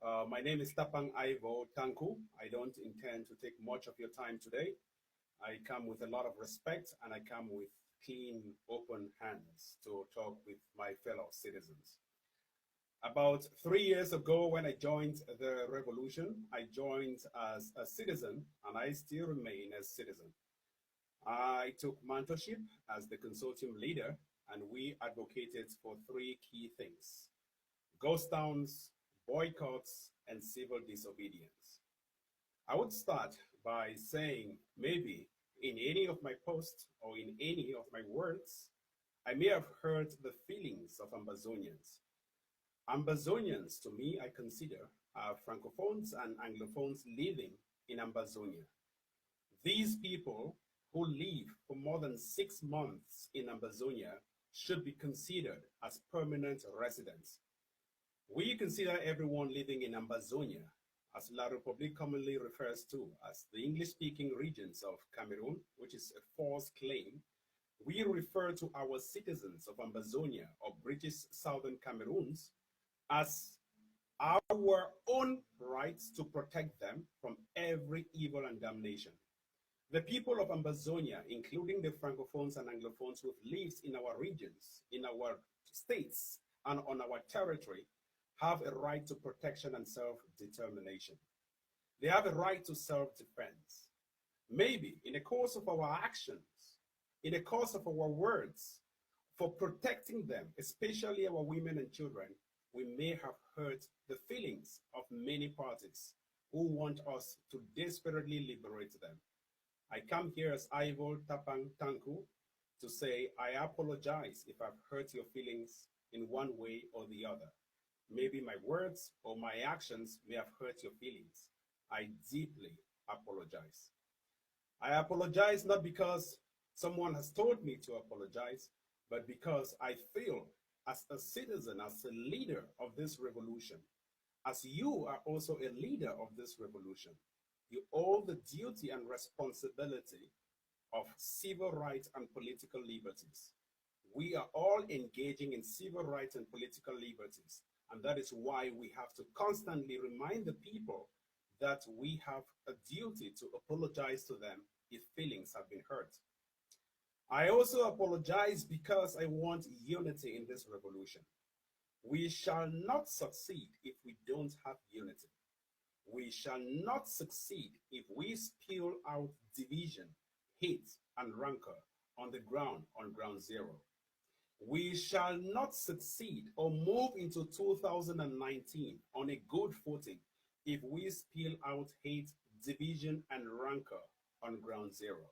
My name is Tapang Ivo Tanku. I don't intend to take much of your time today. I come with a lot of respect and I come with clean, open hands to talk with my fellow citizens. About 3 years ago, when I joined the revolution, I joined as a citizen and I still remain a citizen. I took mentorship as the consortium leader and we advocated for three key things: ghost towns, boycotts, and civil disobedience. I would start by saying maybe in any of my posts or in any of my words, I may have hurt the feelings of Ambazonians. Ambazonians, to me, I consider are Francophones and Anglophones living in Ambazonia. These people who live for more than 6 months in Ambazonia should be considered as permanent residents. We consider everyone living in Ambazonia, as La Republique commonly refers to as the English-speaking regions of Cameroon, which is a false claim. We refer to our citizens of Ambazonia or British Southern Cameroons as our own rights to protect them from every evil and damnation. The people of Ambazonia, including the Francophones and Anglophones who have lived in our regions, in our states, and on our territory, have a right to protection and self-determination. They have a right to self-defense. Maybe in the course of our actions, in the course of our words, for protecting them, especially our women and children, we may have hurt the feelings of many parties who want us to desperately liberate them. I come here as Ivo Tapang Tanku to say I apologize if I've hurt your feelings in one way or the other. Maybe my words or my actions may have hurt your feelings. I deeply apologize. I apologize not because someone has told me to apologize, but because I feel as a citizen, as a leader of this revolution, as you are also a leader of this revolution, you owe the duty and responsibility of civil rights and political liberties. We are all engaging in civil rights and political liberties, and that is why we have to constantly remind the people that we have a duty to apologize to them if feelings have been hurt. I also apologize because I want unity in this revolution. We shall not succeed if we don't have unity. We shall not succeed if we spill out division, hate, and rancor on the ground, on ground zero. We shall not succeed or move into 2019 on a good footing if we spill out hate, division, and rancor on ground zero.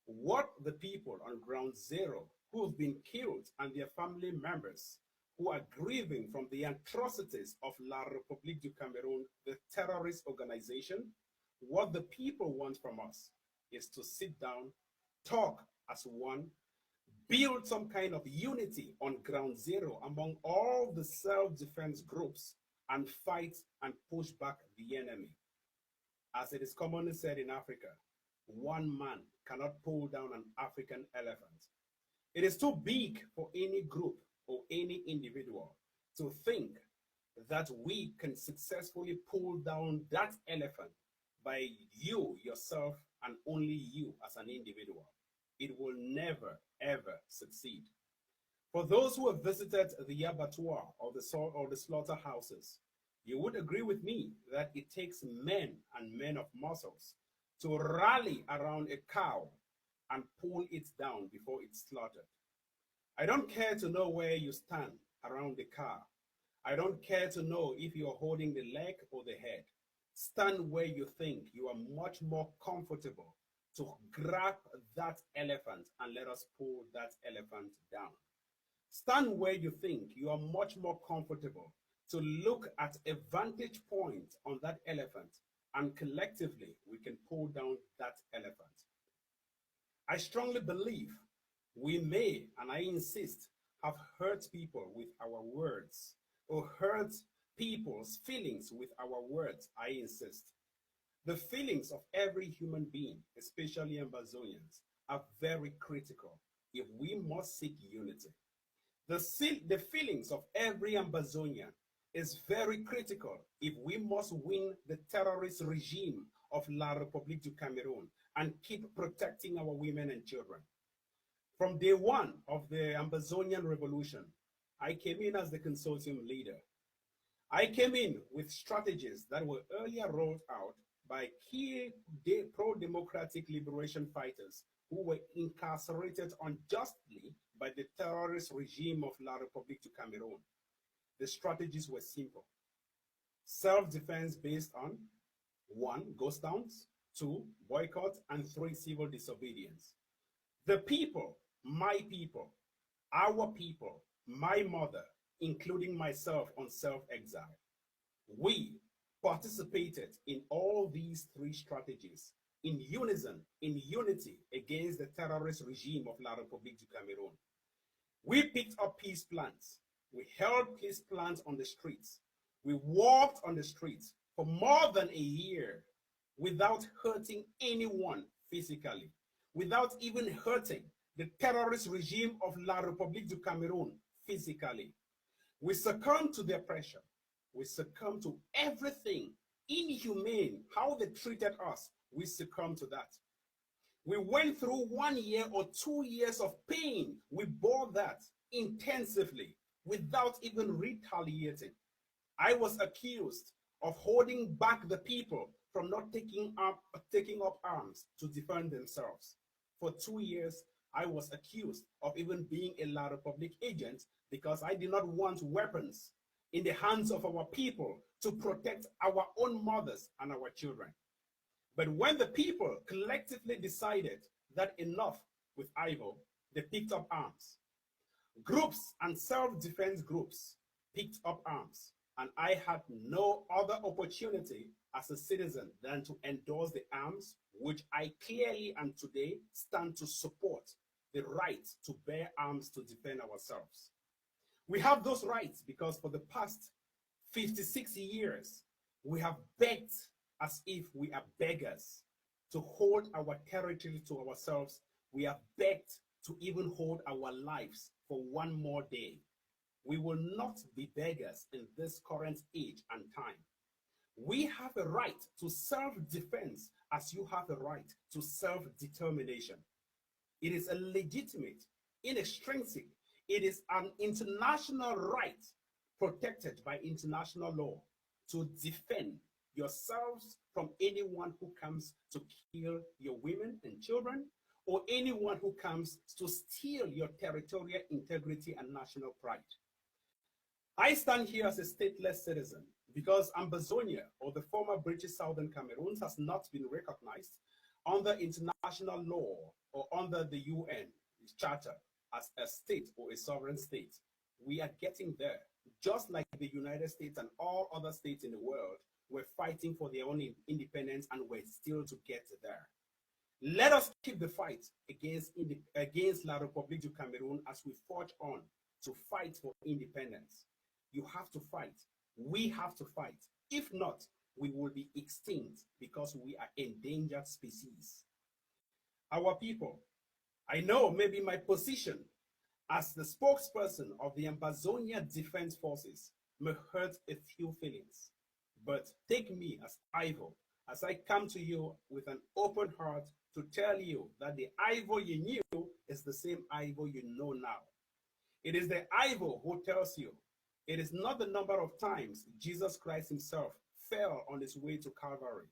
What the people on ground zero who have been killed and their family members who are grieving from the atrocities of La République du Cameroun, the terrorist organization, what the people want from us is to sit down, talk as one, build some kind of unity on ground zero among all the self-defense groups and fight and push back the enemy. As it is commonly said in Africa, one man cannot pull down an African elephant. It is too big for any group or any individual to think that we can successfully pull down that elephant by you, yourself, and only you as an individual. It will never, ever succeed. For those who have visited the abattoir or the slaughterhouses, you would agree with me that it takes men and men of muscles to rally around a cow and pull it down before it's slaughtered. I don't care to know where you stand around the car. I don't care to know if you're holding the leg or the head. Stand where you think you are much more comfortable to grab that elephant and let us pull that elephant down. Stand where you think you are much more comfortable to look at a vantage point on that elephant, and collectively we can pull down that elephant. I strongly believe we may, and I insist, have hurt people with our words, or hurt people's feelings with our words, I insist. The feelings of every human being, especially Ambazonians, are very critical if we must seek unity. The feelings of every Ambazonian is very critical if we must win the terrorist regime of La République du Cameroon and keep protecting our women and children. From day one of the Ambazonian revolution, I came in as the consortium leader. I came in with strategies that were earlier rolled out by key pro-democratic liberation fighters who were incarcerated unjustly by the terrorist regime of La République du Cameroon. The strategies were simple. Self-defense based on 1. Ghost towns, 2. Boycott, and 3. Civil disobedience. The people, my people, our people, my mother, including myself on self-exile. We participated in all these 3 strategies in unison, in unity against the terrorist regime of La République du Cameroon. We picked up peace plans. We held peace plans on the streets. We walked on the streets for more than a year without hurting anyone physically, without even hurting the terrorist regime of La République du Cameroon physically. We succumbed to their pressure. We succumbed to everything inhumane, how they treated us. We succumbed to that. We went through 1 year or 2 years of pain. We bore that intensively without even retaliating. I was accused of holding back the people from not taking up arms to defend themselves. For 2 years, I was accused of even being a La République agent because I did not want weapons in the hands of our people to protect our own mothers and our children. But when the people collectively decided that enough with Ivo, they picked up arms. Groups and self-defense groups picked up arms, and I had no other opportunity as a citizen than to endorse the arms, which I clearly and today stand to support the right to bear arms to defend ourselves. We have those rights because for the past 56 years, we have begged as if we are beggars to hold our territory to ourselves. We have begged to even hold our lives for 1 more day. We will not be beggars in this current age and time. We have a right to self-defense as you have a right to self-determination. It is a legitimate, inextrinsic, it is an international right protected by international law to defend yourselves from anyone who comes to kill your women and children, or anyone who comes to steal your territorial integrity and national pride. I stand here as a stateless citizen because Ambazonia, or the former British Southern Cameroons, has not been recognized under international law or under the UN Charter as a state or a sovereign state. We are getting there, just like the United States and all other states in the world were fighting for their own independence, and we're still to get there. Let us keep the fight against La République du Cameroon as we forge on to fight for independence. You have to fight. We have to fight. If not, we will be extinct because we are endangered species. Our people, I know maybe my position as the spokesperson of the Ambazonia Defense Forces may hurt a few feelings, but take me as Ivo, as I come to you with an open heart to tell you that the Ivo you knew is the same Ivo you know now. It is the Ivo who tells you it is not the number of times Jesus Christ himself fell on his way to Calvary.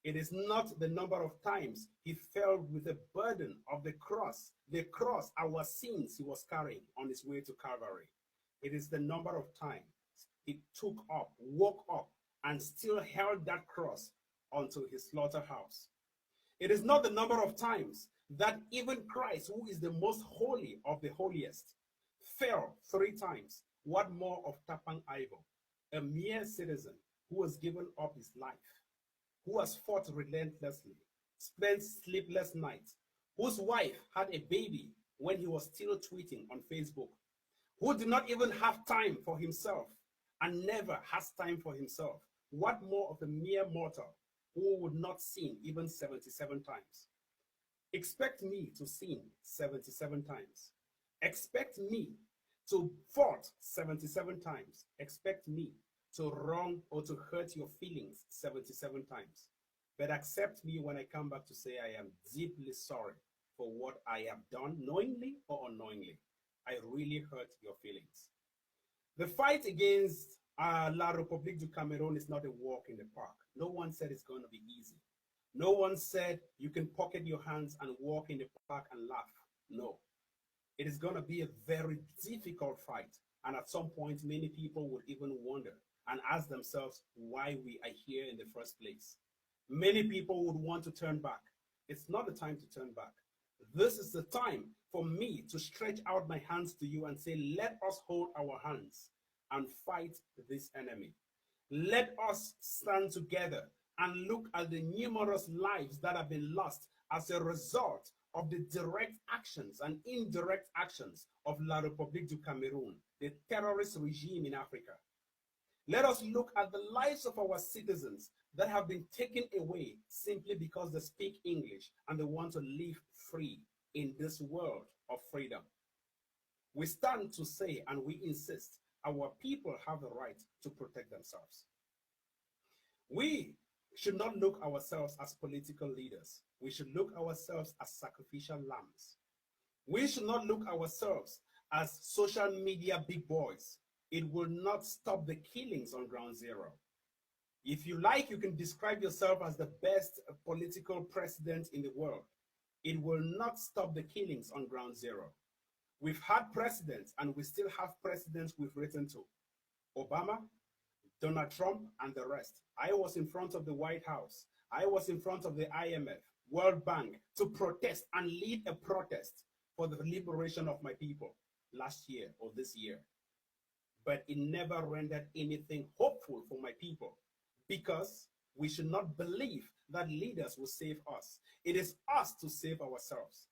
It is not the number of times he fell with the burden of the cross, our sins he was carrying on his way to Calvary. It is the number of times he took up, woke up, and still held that cross onto his slaughterhouse. It is not the number of times that even Christ, who is the most holy of the holiest, fell 3 times. What more of Tapang Ivo, a mere citizen who has given up his life, who has fought relentlessly, spent sleepless nights, whose wife had a baby when he was still tweeting on Facebook, who did not even have time for himself and never has time for himself. What more of a mere mortal who would not sin even 77 times? Expect me to sin 77 times. Expect me to fought 77 times. Expect me to wrong or to hurt your feelings 77 times. But accept me when I come back to say I am deeply sorry for what I have done, knowingly or unknowingly. I really hurt your feelings. The fight against La République du Cameroon is not a walk in the park. No one said it's going to be easy. No one said you can pocket your hands and walk in the park and laugh. No. It is going to be a very difficult fight. And at some point, many people will even wonder and ask themselves why we are here in the first place. Many people would want to turn back. It's not the time to turn back. This is the time for me to stretch out my hands to you and say, let us hold our hands and fight this enemy. Let us stand together and look at the numerous lives that have been lost as a result of the direct actions and indirect actions of La République du Cameroon, the terrorist regime in Africa. Let us look at the lives of our citizens that have been taken away simply because they speak English and they want to live free in this world of freedom. We stand to say and we insist our people have the right to protect themselves. We should not look ourselves as political leaders. We should look ourselves as sacrificial lambs. We should not look ourselves as social media big boys. It will not stop the killings on ground zero. If you like, you can describe yourself as the best political president in the world. It will not stop the killings on ground zero. We've had presidents and we still have presidents we've written to. Obama, Donald Trump, and the rest. I was in front of the White House. I was in front of the IMF, World Bank, to protest and lead a protest for the liberation of my people last year or this year. But it never rendered anything hopeful for my people, because we should not believe that leaders will save us. It is us to save ourselves.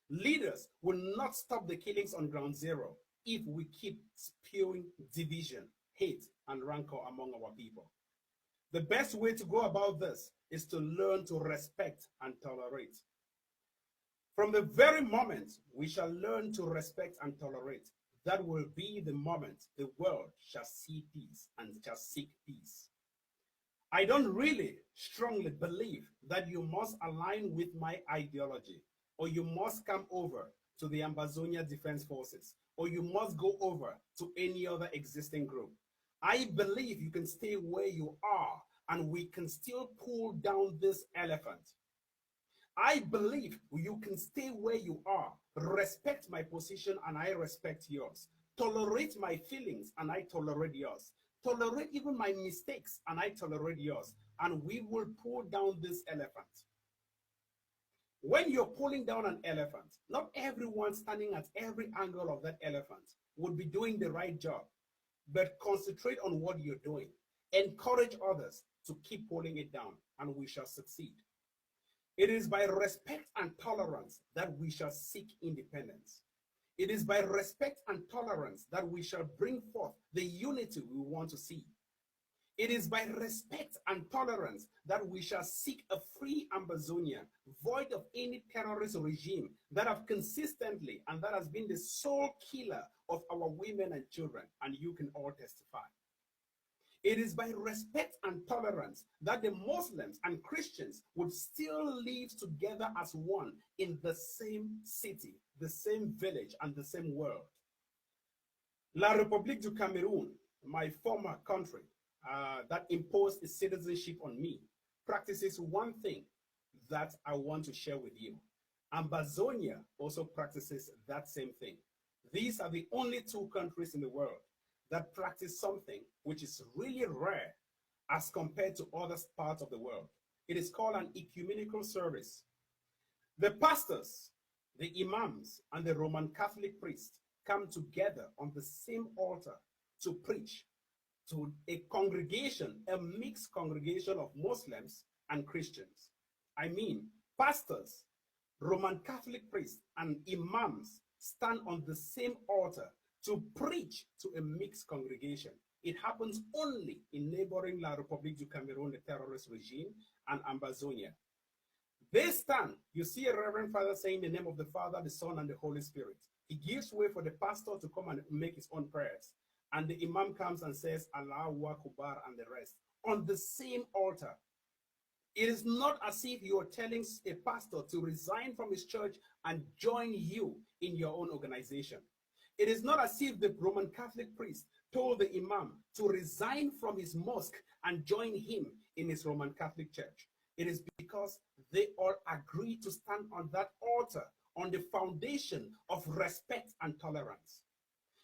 Leaders will not stop the killings on ground zero if we keep spewing division, hate, and rancor among our people. The best way to go about this is to learn to respect and tolerate. From the very moment we shall learn to respect and tolerate, that will be the moment the world shall see peace and shall seek peace. I don't really strongly believe that you must align with my ideology, or you must come over to the Ambazonia Defense Forces, or you must go over to any other existing group. I believe you can stay where you are and we can still pull down this elephant. I believe you can stay where you are, respect my position and I respect yours, tolerate my feelings and I tolerate yours, tolerate even my mistakes and I tolerate yours, and we will pull down this elephant. When you're pulling down an elephant, not everyone standing at every angle of that elephant would be doing the right job, but concentrate on what you're doing. Encourage others to keep pulling it down and we shall succeed. It is by respect and tolerance that we shall seek independence. It is by respect and tolerance that we shall bring forth the unity we want to see. It is by respect and tolerance that we shall seek a free Ambazonia, void of any terrorist regime that have consistently and that has been the sole killer of our women and children, and you can all testify. It is by respect and tolerance that the Muslims and Christians would still live together as one in the same city, the same village, and the same world. La République du Cameroon, my former country, that imposed its citizenship on me, practices one thing that I want to share with you. Ambazonia also practices that same thing. These are the only two countries in the world that practice something which is really rare as compared to other parts of the world. It is called an ecumenical service. The pastors, the imams, and the Roman Catholic priests come together on the same altar to preach to a congregation, a mixed congregation of Muslims and Christians. I mean, pastors, Roman Catholic priests, and imams stand on the same altar to preach to a mixed congregation. It happens only in neighboring La République du Cameroon, the terrorist regime, and Ambazonia. They stand, you see a Reverend Father saying the name of the Father, the Son, and the Holy Spirit. He gives way for the pastor to come and make his own prayers. and the imam comes and says Allahu Akbar and the rest on the same altar. It is not as if you are telling a pastor to resign from his church and join you in your own organization. It is not as if the Roman Catholic priest told the imam to resign from his mosque and join him in his Roman Catholic church. It is because they all agree to stand on that altar on the foundation of respect and tolerance.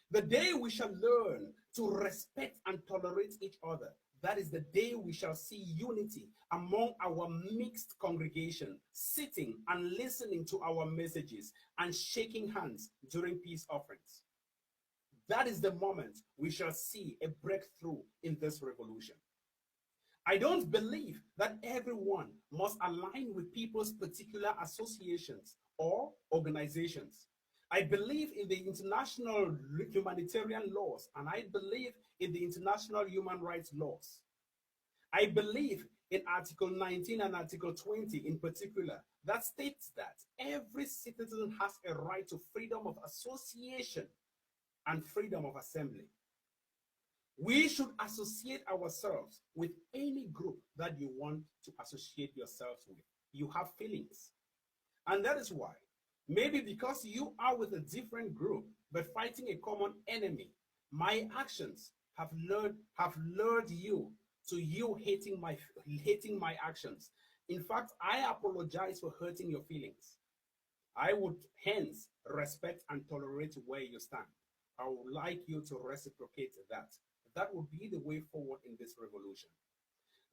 The day we shall learn to respect and tolerate each other, that is the day we shall see unity among our mixed congregation, sitting and listening to our messages and shaking hands during peace offerings. That is the moment we shall see a breakthrough in this revolution. I don't believe that everyone must align with people's particular associations or organizations. I believe in the international humanitarian laws, and I believe in the international human rights laws. I believe in Article 19 and Article 20 in particular, that states that every citizen has a right to freedom of association and freedom of assembly. We should associate ourselves with any group that you want to associate yourselves with. You have feelings. And that is why, maybe because you are with a different group, but fighting a common enemy, my actions have lured you to you hating my actions. In fact, I apologize for hurting your feelings. I would hence respect and tolerate where you stand. I would like you to reciprocate that. That would be the way forward in this revolution.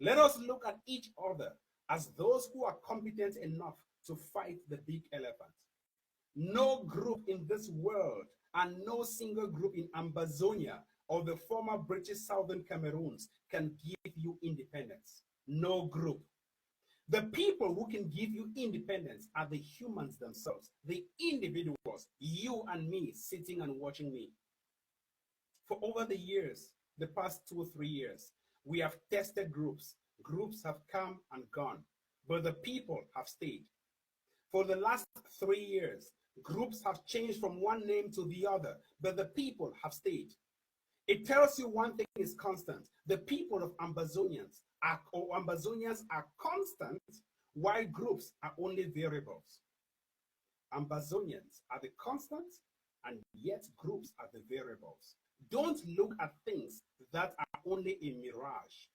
Let us look at each other as those who are competent enough to fight the big elephant. No group in this world and no single group in Ambazonia or the former British Southern Cameroons can give you independence. No group. The people who can give you independence are the humans themselves, the individuals, you and me sitting and watching me. For over the years, the past 2 or 3 years, we have tested groups. Groups have come and gone, but the people have stayed. For the last 3 years, groups have changed from one name to the other, but the people have stayed. It tells you one thing is constant. The people of Ambazonians are constant, while groups are only variables. Ambazonians are the constants, and yet groups are the variables. Don't look at things that are only a mirage.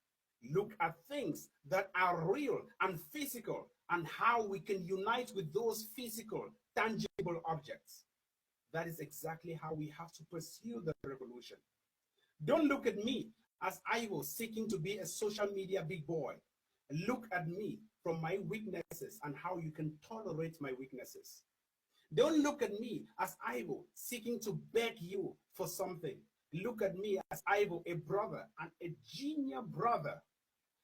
Look at things that are real and physical, and how we can unite with those physical, tangible objects. That is exactly how we have to pursue the revolution. Don't look at me as Ivo seeking to be a social media big boy. Look at me from my weaknesses and how you can tolerate my weaknesses. Don't look at me as Ivo seeking to beg you for something. Look at me as Ivo, a brother and a junior brother,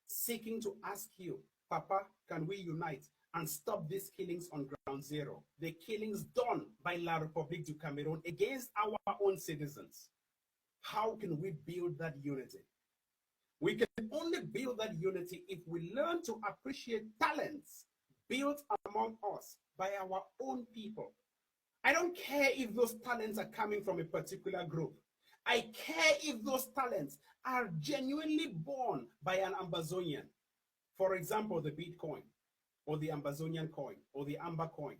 seeking to ask you, Papa, can we unite and stop these killings on ground zero? The killings done by La République du Cameroon against our own citizens. How can we build that unity? We can only build that unity if we learn to appreciate talents built among us by our own people. I don't care if those talents are coming from a particular group. I care if those talents are genuinely born by an Ambazonian. For example, the Bitcoin, or the Ambazonian coin, or the Amber coin.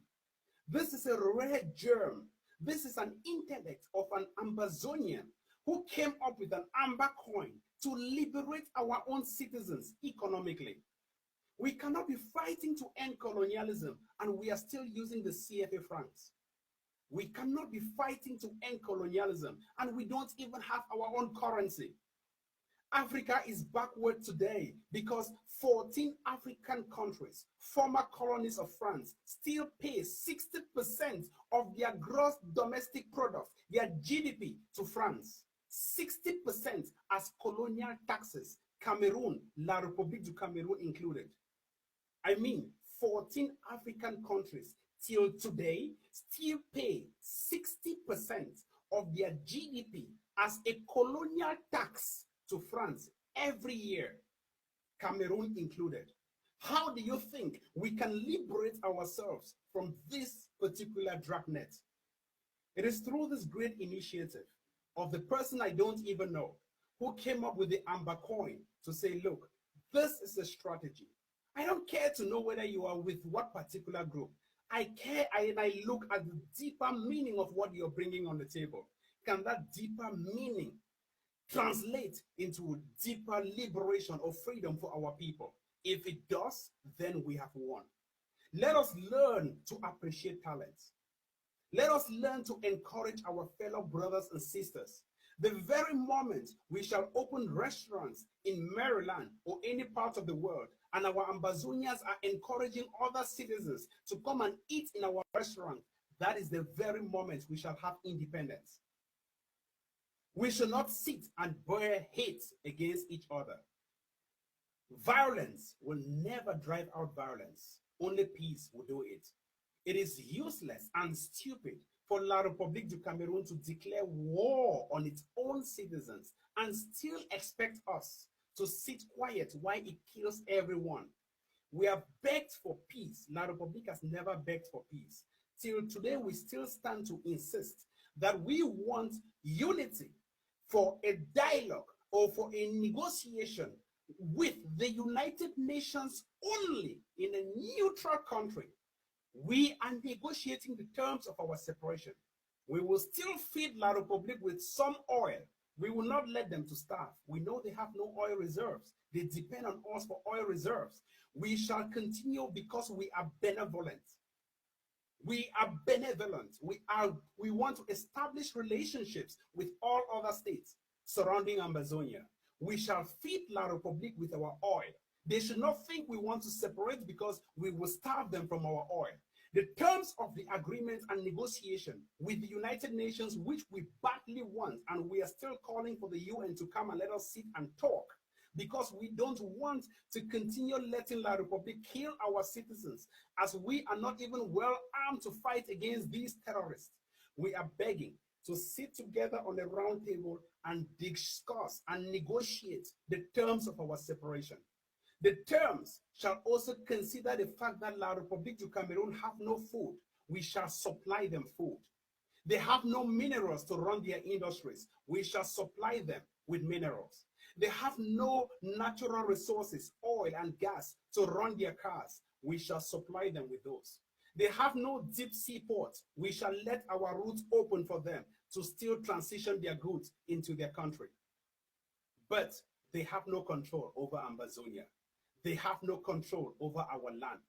This is a rare germ. This is an intellect of an Ambazonian who came up with an Amber coin to liberate our own citizens economically. We cannot be fighting to end colonialism and we are still using the CFA francs. We cannot be fighting to end colonialism and we don't even have our own currency. Africa is backward today because 14 African countries, former colonies of France, still pay 60% of their gross domestic product, their GDP, to France. 60% as colonial taxes, Cameroon, La République du Cameroon included. I mean, 14 African countries till today still pay 60% of their GDP as a colonial tax to France every year, Cameroon included. How do you think we can liberate ourselves from this particular dragnet? It is through this great initiative. of the person I don't even know who came up with the Amber coin to say, look, this is a strategy. I don't care to know whether you are with what particular group. I care and I look at the deeper meaning of what you're bringing on the table. Can that deeper meaning translate into deeper liberation or freedom for our people? If it does, then we have won. Let us learn to appreciate talents. Let us learn to encourage our fellow brothers and sisters. The very moment we shall open restaurants in Maryland or any part of the world, and our Ambazonians are encouraging other citizens to come and eat in our restaurant, that is the very moment we shall have independence. We should not sit and bear hate against each other. Violence will never drive out violence. Only peace will do it. It is useless and stupid for La République du Cameroon to declare war on its own citizens and still expect us to sit quiet while it kills everyone. We have begged for peace. La République has never begged for peace. Till today, we still stand to insist that we want unity for a dialogue or for a negotiation with the United Nations only in a neutral country. We are negotiating the terms of our separation. We will still feed La République with some oil. We will not let them to starve. We know they have no oil reserves. They depend on us for oil reserves. We shall continue because we are benevolent. We are benevolent. We want to establish relationships with all other states surrounding Ambazonia. We shall feed La République with our oil. They should not think we want to separate because we will starve them from our oil. The terms of the agreement and negotiation with the United Nations, which we badly want, and we are still calling for the UN to come and let us sit and talk, because we don't want to continue letting La République kill our citizens, as we are not even well armed to fight against these terrorists. We are begging to sit together on a round table and discuss and negotiate the terms of our separation. The terms shall also consider the fact that La République du Cameroon have no food. We shall supply them food. They have no minerals to run their industries. We shall supply them with minerals. They have no natural resources, oil and gas, to run their cars. We shall supply them with those. They have no deep sea ports. We shall let our routes open for them to still transition their goods into their country. But they have no control over Ambazonia. They have no control over our land.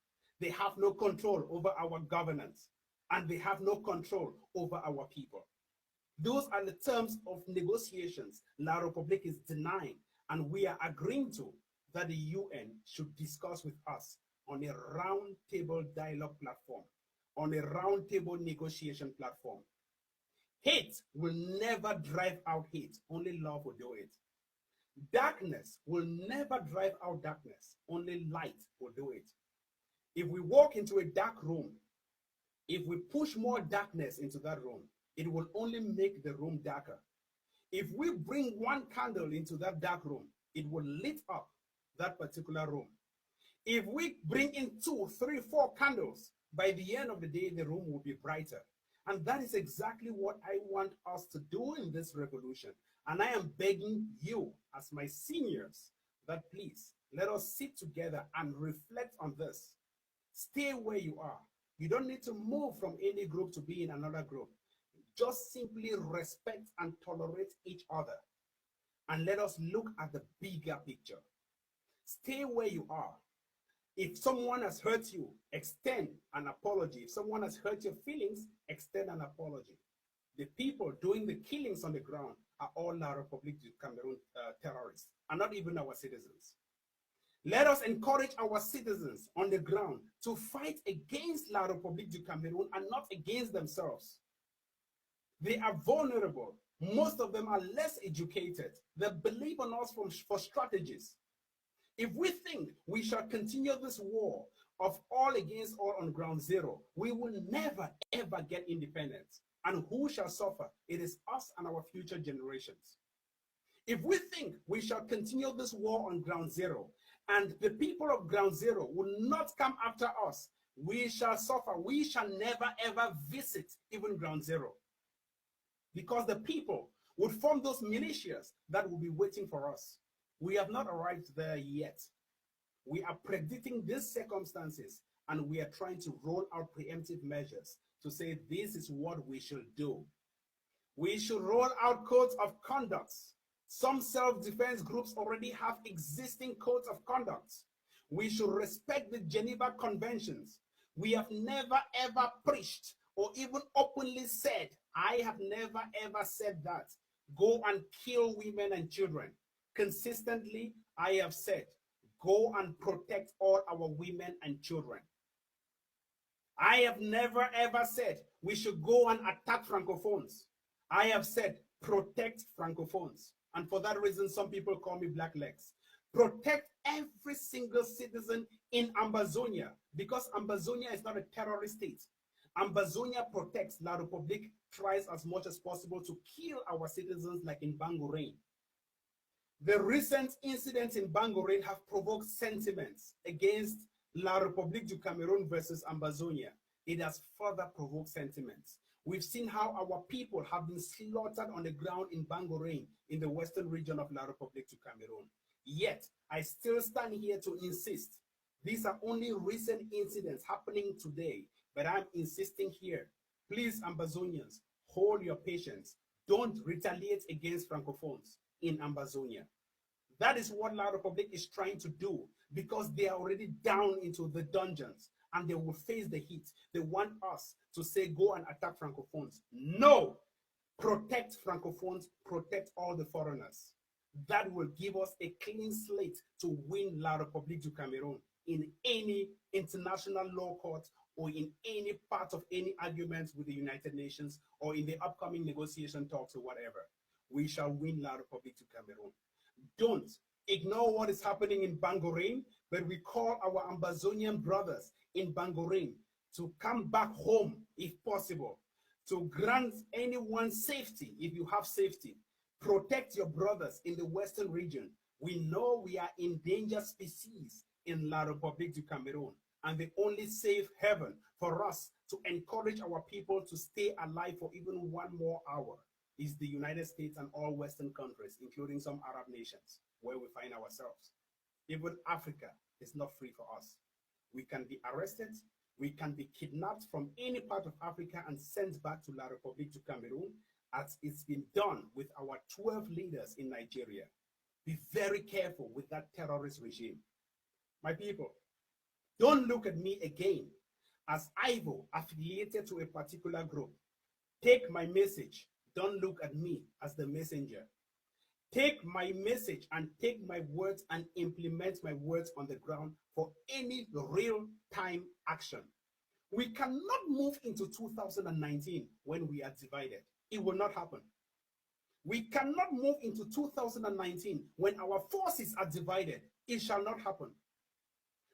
They have no control over our governance. And they have no control over our people. Those are the terms of negotiations La République is denying, and we are agreeing to that the UN should discuss with us on a round table dialogue platform, on a round table negotiation platform. Hate will never drive out hate, only love will do it. Darkness will never drive out darkness, only light will do it. If we walk into a dark room, if we push more darkness into that room, it will only make the room darker. If we bring one candle into that dark room, it will lit up that particular room. If we bring in 2, 3, 4 candles, by the end of the day, the room will be brighter. And that is exactly what I want us to do in this revolution. And I am begging you, as my seniors, that please, let us sit together and reflect on this. Stay where you are. You don't need to move from any group to be in another group. Just simply respect and tolerate each other. And let us look at the bigger picture. Stay where you are. If someone has hurt you, extend an apology. If someone has hurt your feelings, extend an apology. The people doing the killings on the ground are all La République du Cameroon terrorists, and not even our citizens. Let us encourage our citizens on the ground to fight against La République du Cameroon and not against themselves. They are vulnerable. Most of them are less educated. They believe on us for strategies. If we think we shall continue this war of all against all on ground zero, we will never, ever get independence. And who shall suffer? It is us and our future generations. If we think we shall continue this war on ground zero, and the people of ground zero will not come after us, we shall suffer. We shall never, ever visit even ground zero. Because the people would form those militias that will be waiting for us. We have not arrived there yet. We are predicting these circumstances, and we are trying to roll out preemptive measures to say this is what we should do. We should roll out codes of conduct. Some self-defense groups already have existing codes of conduct. We should respect the Geneva Conventions. We have never ever preached or even openly said, I have never ever said that, go and kill women and children. Consistently, I have said, go and protect all our women and children. I have never ever said we should go and attack Francophones. I have said protect Francophones. And for that reason, some people call me Black Legs. Protect every single citizen in Ambazonia, because Ambazonia is not a terrorist state. Ambazonia protects. La Republique tries as much as possible to kill our citizens, like in Bangourain. The recent incidents in Bangourain have provoked sentiments against La République du Cameroon versus Ambazonia. It has further provoked sentiments. We've seen how our people have been slaughtered on the ground in Bangourain, in the western region of La République du Cameroon. Yet, I still stand here to insist. These are only recent incidents happening today, but I'm insisting here. Please, Ambazonians, hold your patience. Don't retaliate against Francophones in Ambazonia. That is what La Republic is trying to do, because they are already down into the dungeons and they will face the heat. They want us to say, go and attack Francophones. No! Protect Francophones, protect all the foreigners. That will give us a clean slate to win La République du Cameroon in any international law court or in any part of any arguments with the United Nations or in the upcoming negotiation talks or whatever. We shall win La République du Cameroon. Don't ignore what is happening in Bangourain, but we call our Ambazonian brothers in Bangourain to come back home if possible, to grant anyone safety if you have safety. Protect your brothers in the western region. We know we are endangered species in La République du Cameroon, and the only safe haven for us to encourage our people to stay alive for even one more hour is the United States and all Western countries, including some Arab nations where we find ourselves. Even Africa is not free for us. We can be arrested, we can be kidnapped from any part of Africa and sent back to La République du Cameroon, as it's been done with our 12 leaders in Nigeria. Be very careful with that terrorist regime. My people, don't look at me again as Ivo affiliated to a particular group. Take my message. Don't look at me as the messenger. Take my message and take my words and implement my words on the ground for any real-time action. We cannot move into 2019 when we are divided. It will not happen. We cannot move into 2019 when our forces are divided. It shall not happen.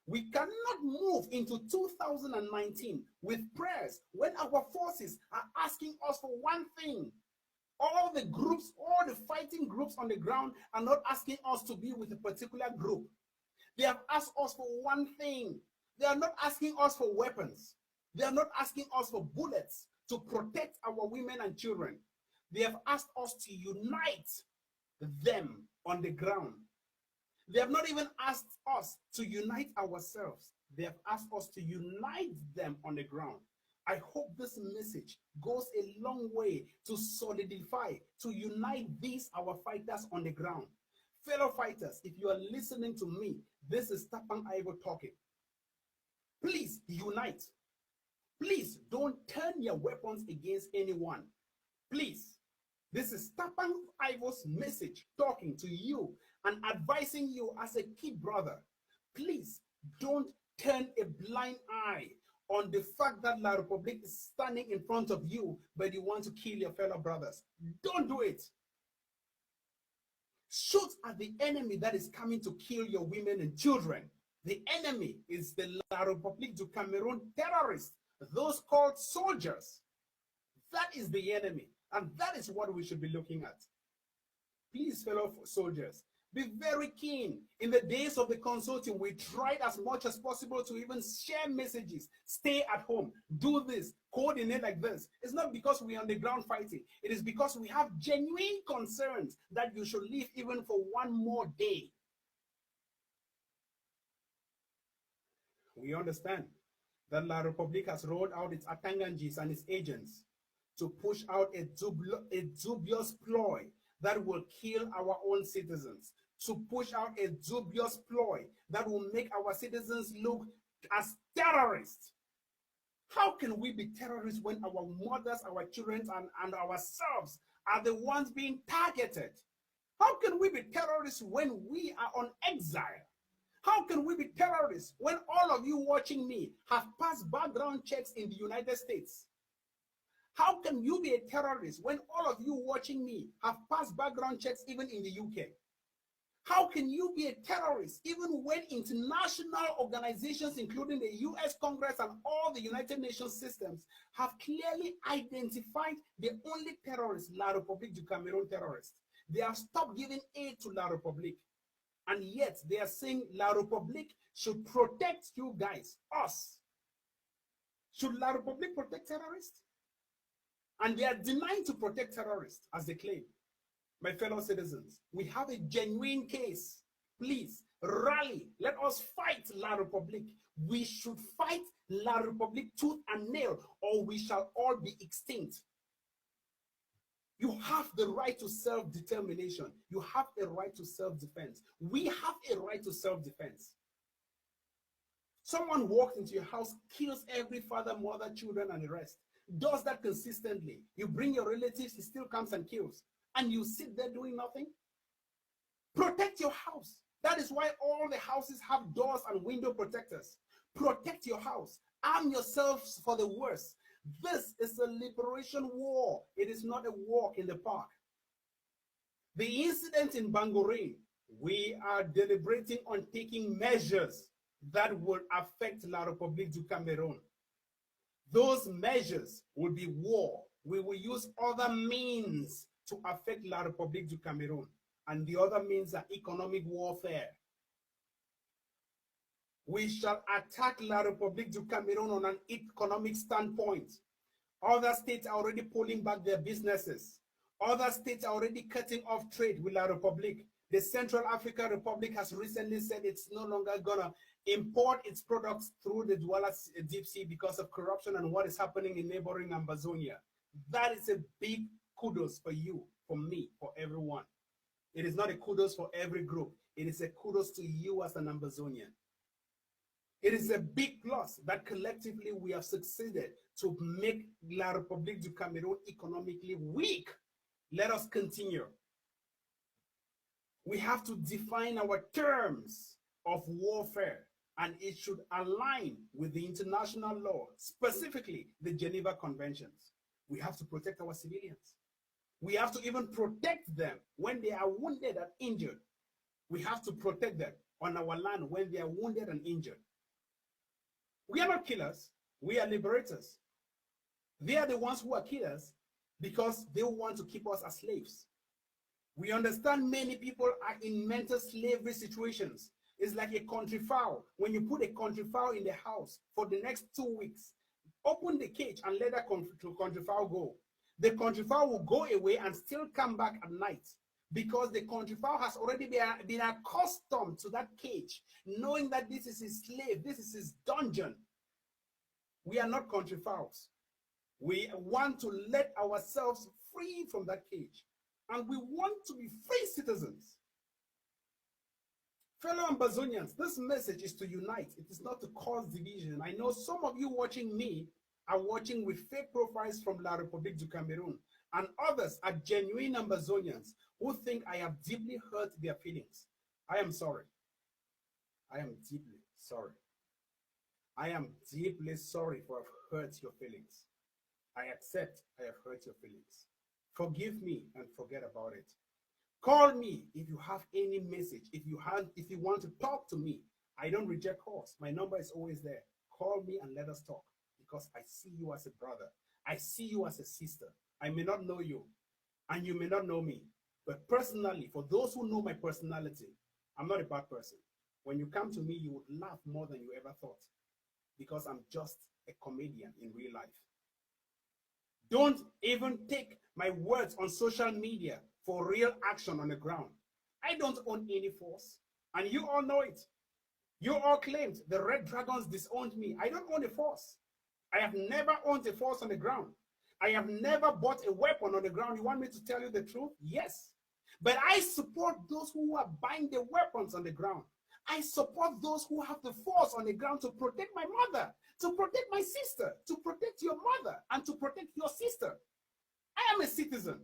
We cannot move into 2019 with prayers when our forces are asking us for one thing. All the groups, all the fighting groups on the ground are not asking us to be with a particular group. They have asked us for one thing. They are not asking us for weapons. They are not asking us for bullets to protect our women and children. They have asked us to unite them on the ground. They have not even asked us to unite ourselves. They have asked us to unite them on the ground. I hope this message goes a long way to solidify, to unite these, our fighters on the ground. Fellow fighters, if you are listening to me, this is Tapang Ivo talking. Please unite. Please don't turn your weapons against anyone. Please. This is Tapang Ivo's message talking to you and advising you as a key brother. Please don't turn a blind eye on the fact that La Republique is standing in front of you, but you want to kill your fellow brothers. Don't do it. Shoot at the enemy that is coming to kill your women and children. The enemy is the La Republique du Cameroon terrorists, those called soldiers. That is the enemy, and that is what we should be looking at. Please, fellow soldiers, Be very keen. In the days of the consulting, we tried as much as possible to even share messages. Stay at home. Do this. Coordinate like this. It's not because we're on the ground fighting. It is because we have genuine concerns that you should live even for one more day. We understand that La Republique has rolled out its Atangangis and its agents to push out a dubious ploy that will kill our own citizens, to push out a dubious ploy that will make our citizens look as terrorists. How can we be terrorists when our mothers, our children, and ourselves are the ones being targeted? How can we be terrorists when we are on exile? How can we be terrorists when all of you watching me have passed background checks in the United States? How can you be a terrorist when all of you watching me have passed background checks even in the UK? How can you be a terrorist even when international organizations, including the US Congress and all the United Nations systems, have clearly identified the only terrorist, La République du Cameroon terrorist? They have stopped giving aid to La République. And yet they are saying La République should protect you guys, us. Should La République protect terrorists? And they are denying to protect terrorists, as they claim. My fellow citizens, we have a genuine case. Please, rally. Let us fight La République. We should fight La République tooth and nail, or we shall all be extinct. You have the right to self-determination. You have a right to self-defense. We have a right to self-defense. Someone walks into your house, kills every father, mother, children, and the rest. Does that consistently. You bring your relatives, he still comes and kills. And you sit there doing nothing? Protect your house. That is why all the houses have doors and window protectors. Protect your house. Arm yourselves for the worst. This is a liberation war. It is not a walk in the park. The incident in Bangorin, we are deliberating on taking measures that will affect La République du Cameroon. Those measures will be war. We will use other means to affect La République du Cameroon. And the other means are economic warfare. We shall attack La République du Cameroon on an economic standpoint. Other states are already pulling back their businesses. Other states are already cutting off trade with La République. The Central African Republic has recently said it's no longer gonna import its products through the Douala Deep Sea because of corruption and what is happening in neighboring Ambazonia. That is a big kudos for you, for me, for everyone. It is not a kudos for every group. It is a kudos to you as an Ambazonian. It is a big plus that collectively we have succeeded to make La République du Cameroon economically weak. Let us continue. We have to define our terms of warfare, and it should align with the international law, specifically the Geneva Conventions. We have to protect our civilians. We have to even protect them when they are wounded and injured. We have to protect them on our land when they are wounded and injured. We are not killers. We are liberators. They are the ones who are killers because they want to keep us as slaves. We understand many people are in mental slavery situations. It's like a country fowl. When you put a country fowl in the house for the next 2 weeks, open the cage and let that country fowl go. The country fowl will go away and still come back at night because the country fowl has already been accustomed to that cage, knowing that this is his slave, this is his dungeon. We are not country fowls. We want to let ourselves free from that cage, and we want to be free citizens. Fellow Ambazonians, this message is to unite. It is not to cause division. I know some of you watching me are watching with fake profiles from La République du Cameroon, and others are genuine Ambazonians who think I have deeply hurt their feelings. I am sorry. I am deeply sorry. I am deeply sorry for having hurt your feelings. I accept I have hurt your feelings. Forgive me and forget about it. Call me if you have any message. If you want to talk to me, I don't reject calls. My number is always there. Call me and let us talk because I see you as a brother. I see you as a sister. I may not know you and you may not know me, But personally, for those who know my personality, I'm not a bad person. When you come to me, you would laugh more than you ever thought because I'm just a comedian in real life. Don't even take my words on social media for real action on the ground. I don't own any force, and you all know it. You all claimed the Red Dragons disowned me. I don't own a force. I have never owned a force on the ground. I have never bought a weapon on the ground. You want me to tell you the truth? Yes. But I support those who are buying the weapons on the ground. I support those who have the force on the ground to protect my mother, to protect my sister, to protect your mother, and to protect your sister. I am a citizen.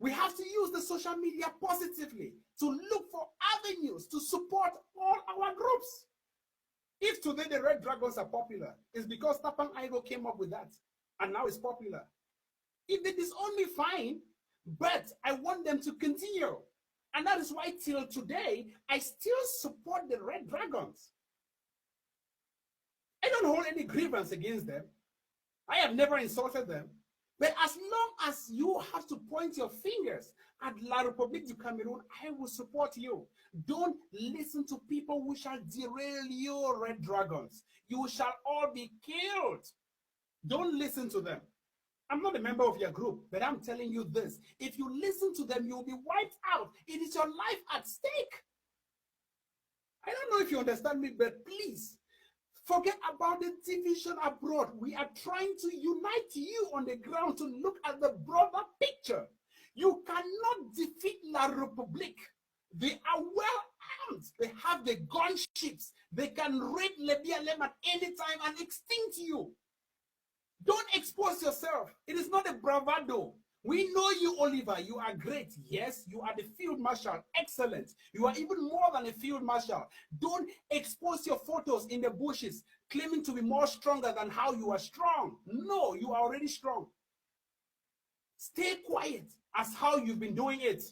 We have to use the social media positively to look for avenues to support all our groups. If today the Red Dragons are popular, it's because Tapang came up with that, and now it's popular. If they disown me, fine, but I want them to continue. And that is why till today, I still support the Red Dragons. I don't hold any grievance against them. I have never insulted them. But as long as you have to point your fingers at La République du Cameroon, I will support you. Don't listen to people who shall derail you, Red Dragons. You shall all be killed. Don't listen to them. I'm not a member of your group, but I'm telling you this. If you listen to them, you'll be wiped out. It is your life at stake. I don't know if you understand me, but please, forget about the division abroad. We are trying to unite you on the ground to look at the broader picture. You cannot defeat La République. They are well armed. They have the gunships. They can raid Lebialem at any time and extinct you. Don't expose yourself. It is not a bravado. We know you, Oliver. You are great. Yes, you are the field marshal. Excellent. You are even more than a field marshal. Don't expose your photos in the bushes, claiming to be more stronger than how you are strong. No, you are already strong. Stay quiet as how you've been doing it.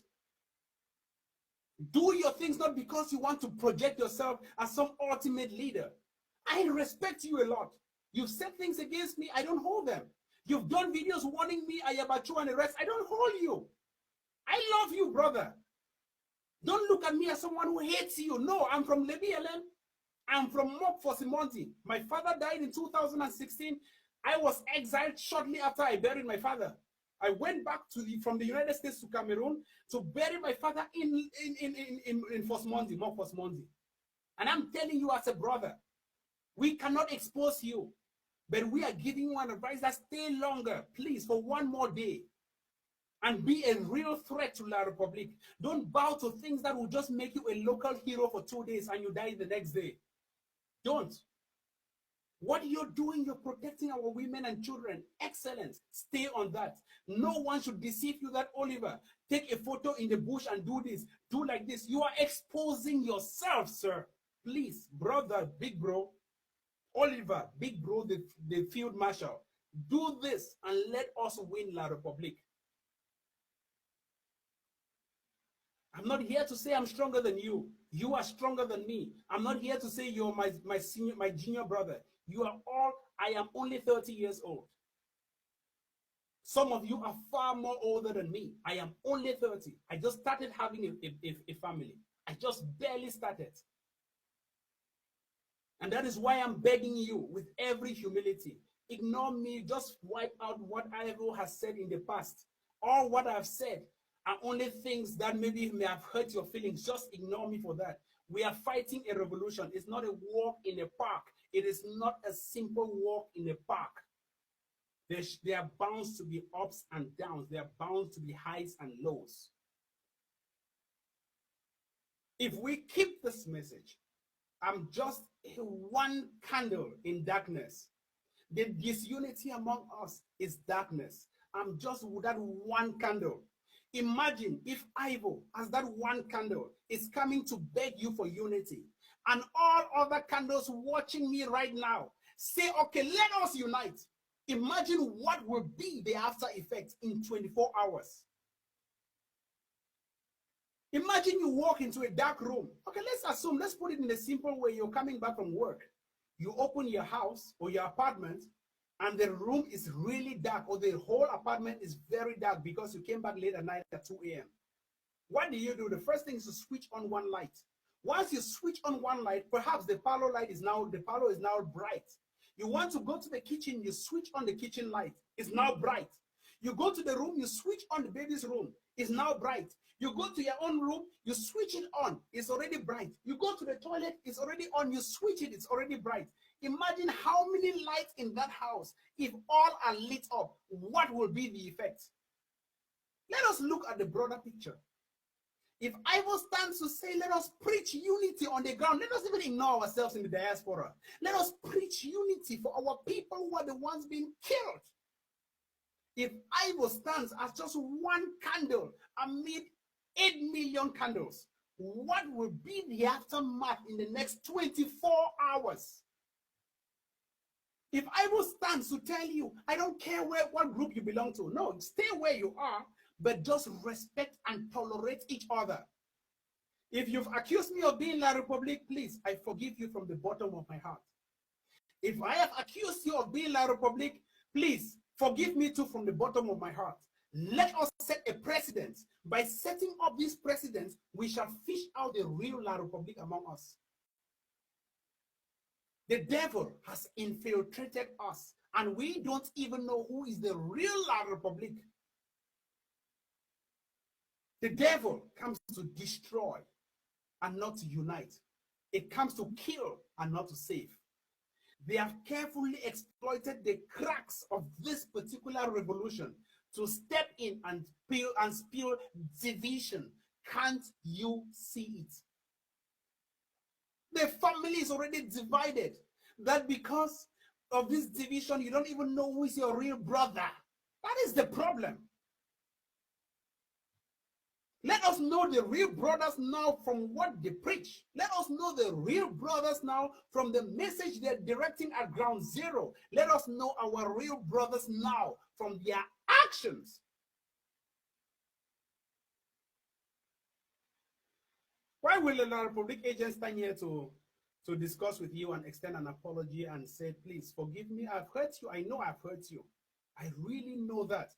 Do your things not because you want to project yourself as some ultimate leader. I respect you a lot. You've said things against me, I don't hold them. You've done videos warning me, Ayabachu and the rest, I don't hold you. I love you, brother. Don't look at me as someone who hates you. No, I'm from Lebialem. I'm from Mok Fosimonti. My father died in 2016. I was exiled shortly after I buried my father. I went back from the United States to Cameroon to bury my father in Fosmonti, Mok Fosmonti. And I'm telling you as a brother, we cannot expose you. But we are giving you an advice that stay longer, please, for one more day. And be a real threat to La République. Don't bow to things that will just make you a local hero for 2 days and you die the next day. Don't. What you're doing, you're protecting our women and children. Excellent. Stay on that. No one should deceive you that, Oliver, take a photo in the bush and do this, do like this. You are exposing yourself, sir. Please, brother, big bro, Oliver, big bro, the field marshal, do this and let us win La République. I'm not here to say I'm stronger than you. You are stronger than me. I'm not here to say you're my junior brother. You are all, I am only 30 years old. Some of you are far more older than me. I am only 30. I just started having a family. I just barely started. And that is why I'm begging you with every humility. Ignore me, just wipe out what Ivo has said in the past. All what I've said are only things that maybe may have hurt your feelings. Just ignore me for that. We are fighting a revolution. It's not a walk in a park. It is not a simple walk in a park. There are bound to be ups and downs. There are bound to be highs and lows. If we keep this message, I'm just one candle in darkness. The disunity among us is darkness. I'm just that one candle. Imagine if Ivo, as that one candle, is coming to beg you for unity, and all other candles watching me right now say, okay, let us unite. Imagine what will be the after effect in 24 hours. Imagine you walk into a dark room. Okay, let's put it in a simple way. You're coming back from work. You open your house or your apartment and the room is really dark, or the whole apartment is very dark because you came back late at night at 2 a.m. What do? The first thing is to switch on one light. Once you switch on one light, perhaps the parlor is now bright. You want to go to the kitchen, you switch on the kitchen light. It's now bright. You go to the room, you switch on the baby's room. It's now bright. You go to your own room, you switch it on. It's already bright. You go to the toilet, it's already on. You switch it, it's already bright. Imagine how many lights in that house. If all are lit up, what will be the effect? Let us look at the broader picture. If Ivo stands to say, let us preach unity on the ground, let us even ignore ourselves in the diaspora. Let us preach unity for our people who are the ones being killed. If Ivo stands as just one candle amid 8 million candles, what will be the aftermath in the next 24 hours? If Ivo stands to tell you, I don't care what group you belong to, no, stay where you are, but just respect and tolerate each other. If you've accused me of being La Republique, please, I forgive you from the bottom of my heart. If I have accused you of being La Republique, please, forgive me too from the bottom of my heart. Let us set a precedent. By setting up this precedent, we shall fish out the real La Republique among us. The devil has infiltrated us, and we don't even know who is the real La Republique. The devil comes to destroy and not to unite. It comes to kill and not to save. They have carefully exploited the cracks of this particular revolution to step in and spill division. Can't you see it? The family is already divided. That because of this division, you don't even know who is your real brother. That is the problem. Let us know the real brothers now from what they preach. Let us know the real brothers now from the message they're directing at ground zero. Let us know our real brothers now from their actions. Why will the La Republique agents stand here to discuss with you and extend an apology and say, please forgive me, I've hurt you, I know I've hurt you. I really know that.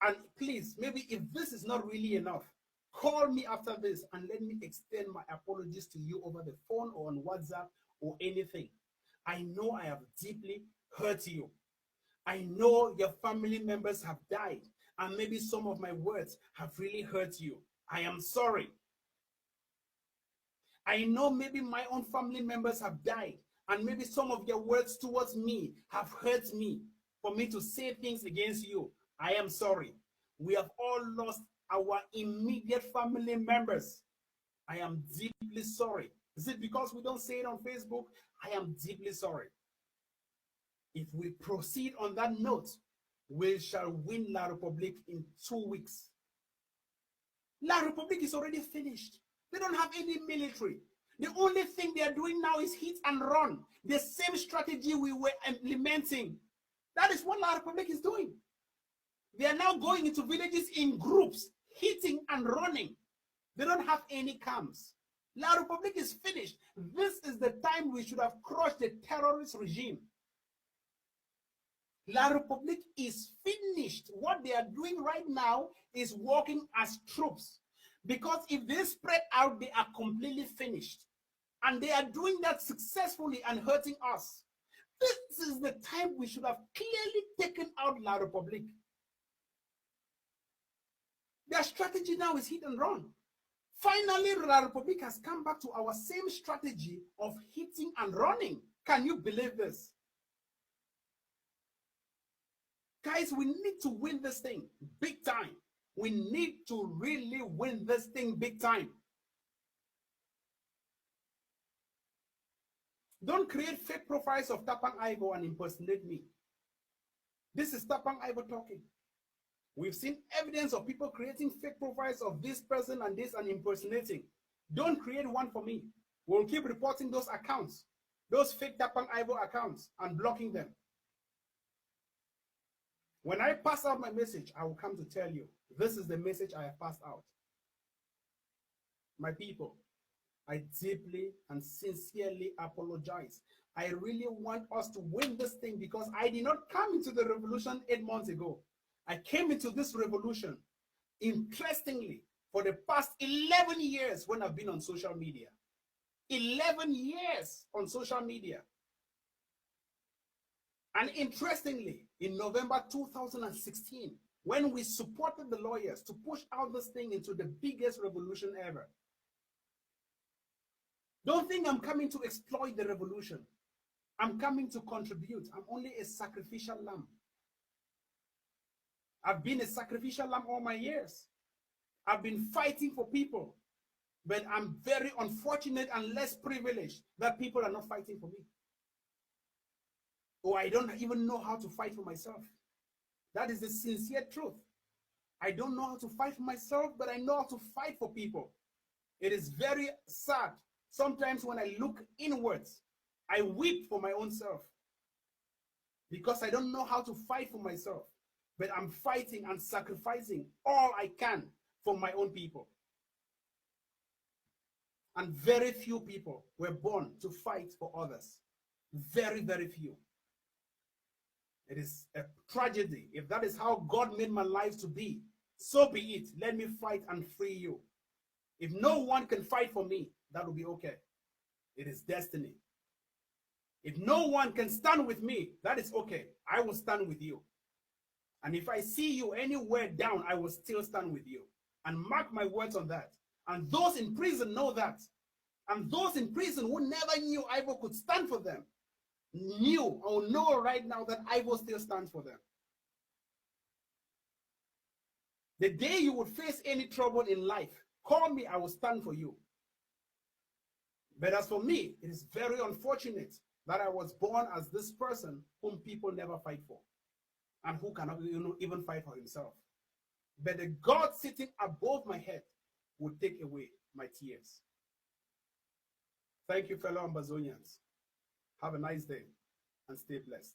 And please, maybe if this is not really enough, call me after this and let me extend my apologies to you over the phone or on WhatsApp or anything. I know I have deeply hurt you. I know your family members have died, and maybe some of my words have really hurt you. I am sorry. I know maybe my own family members have died, and maybe some of your words towards me have hurt me for me to say things against you. I am sorry. We have all lost our immediate family members. I am deeply sorry. Is it because we don't say it on Facebook? I am deeply sorry. If we proceed on that note, we shall win La Republique in 2 weeks. La Republique is already finished. They don't have any military. The only thing they are doing now is hit and run. The same strategy we were implementing. That is what La Republique is doing. They are now going into villages in groups, hitting and running. They don't have any camps. La Republique is finished. This is the time we should have crushed the terrorist regime. La Republique is finished. What they are doing right now is working as troops. Because if they spread out, they are completely finished. And they are doing that successfully and hurting us. This is the time we should have clearly taken out La Republique. Their strategy now is hit and run. Finally, La Republique has come back to our same strategy of hitting and running. Can you believe this? Guys, we need to win this thing big time. We need to really win this thing big time. Don't create fake profiles of Tapang Ivo and impersonate me. This is Tapang Ivo talking. We've seen evidence of people creating fake profiles of this person and this and impersonating. Don't create one for me. We'll keep reporting those accounts, those fake Tapang Ivo accounts, and blocking them. When I pass out my message, I will come to tell you, this is the message I have passed out. My people, I deeply and sincerely apologize. I really want us to win this thing because I did not come into the revolution 8 months ago. I came into this revolution, interestingly, for the past 11 years when I've been on social media. 11 years on social media. And interestingly, in November 2016, when we supported the lawyers to push out this thing into the biggest revolution ever. Don't think I'm coming to exploit the revolution. I'm coming to contribute. I'm only a sacrificial lamb. I've been a sacrificial lamb all my years. I've been fighting for people, but I'm very unfortunate and less privileged that people are not fighting for me. Or I don't even know how to fight for myself. That is the sincere truth. I don't know how to fight for myself, but I know how to fight for people. It is very sad. Sometimes when I look inwards, I weep for my own self because I don't know how to fight for myself, but I'm fighting and sacrificing all I can for my own people. And very few people were born to fight for others. Very, very few. It is a tragedy. If that is how God made my life to be, so be it. Let me fight and free you. If no one can fight for me, that will be okay. It is destiny. If no one can stand with me, that is okay. I will stand with you. And if I see you anywhere down, I will still stand with you. And mark my words on that. And those in prison know that. And those in prison who never knew Ivo could stand for them, knew or know right now that Ivo still stands for them. The day you would face any trouble in life, call me, I will stand for you. But as for me, it is very unfortunate that I was born as this person whom people never fight for and who cannot even fight for himself. But the God sitting above my head would take away my tears. Thank you, fellow Ambazonians. Have a nice day and stay blessed.